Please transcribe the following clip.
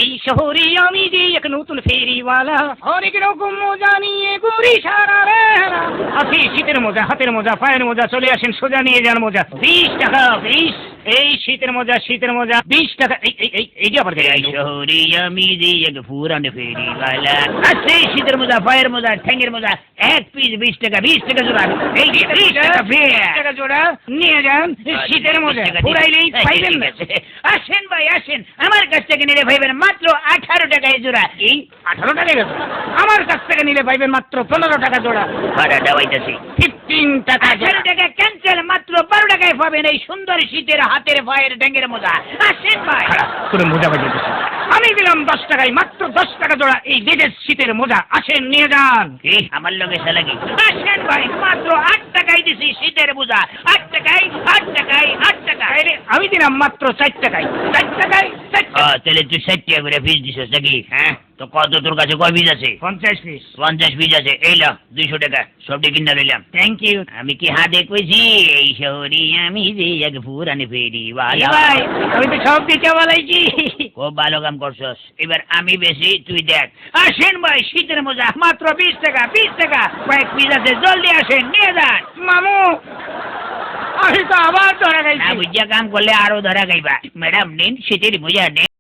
এই শহরে আমি যে এক নতুন ফেরিওয়ালা, অনেক রকম মোজা নিয়ে ঘুরি সারা বেলা। আছে শীতের মোজা, হাতের মোজা, পায়ের মোজা, চলে আসেন সোজা নিয়ে যান মোজা। 20 টাকা 20। এই শীতের মোজা 20 টাকা। এই যে আবার এই শহরে আমি যে এক পুরান ফেরিওয়ালা, আছে শীতের মোজা, পায়ের মোজা, ঠ্যাঙ্গের মোজা, এক পিস 20 টাকা, 20 টাকা জোড়া। এই 20 টাকা জোড়া নিয়ে যান শীতের মোজা, পুরাইলেই পাইবেন না। আসেন ভাই আসেন, আমার কাছ থেকে নিলে পাইবেন মাত্র 18 টাকায় জোড়া। এই 18 টাকা জোড়া? আমার কাছ থেকে নিলে পাইবেন মাত্র 15 টাকা জোড়া। ভাড়া দেওয়াইতেছি 15 টাকা। 18 টাকা ক্যান্সেল, মাত্র 12 টাকায় পাবেন এই সুন্দর শীতের হাতের পায়ের ডেঙ্গের মোজা। আসেন ভাই। তোর মোজা বাজিয়ে আমি দিলাম 10 টাকায়, মাত্র 10 টাকা জোড়া এই দেশের শীতের মোজা। আসেন নিয়ে যান। কি আমার লগে শালাকি? আসেন ভাই, মাত্র 8 টাকায় দিছি শীতের মোজা। 8 টাকায় 8 টাকায় 8 টাকা। আমি দিলাম মাত্র 4 টাকায়। 4 টাকায় তাহলে তুই 60 টাকা করে পিস দিছিস নাকি? হ্যাঁ তো কত তোর কাছে কয় পিস আছে? 50 পিস। 50 পিস আছে, এই ল 200 টাকা, সবটি কিনে লইলাম। Thank you. আমি কি হাতে কইছি এই শহরে আমি যে এক পুরান ফেরিওয়ালা? ভাই আমি তো সব দিতে বলাইছি। খুব ভালো কাম করছস, এবার আমি বেশি তুই দেখ। আসেন ভাই, শীতের মোজা মাত্র 20 টাকা। 20 টাকা কয়েক পিস আছে, জলদি আসেন নিয়ে যান। মামু আমি তো আবার ধরা খাইছি। না বুঝিয়া কাম করলে আরো ধরা খাইবা। ম্যাডাম নিন শীতের মোজা নিন।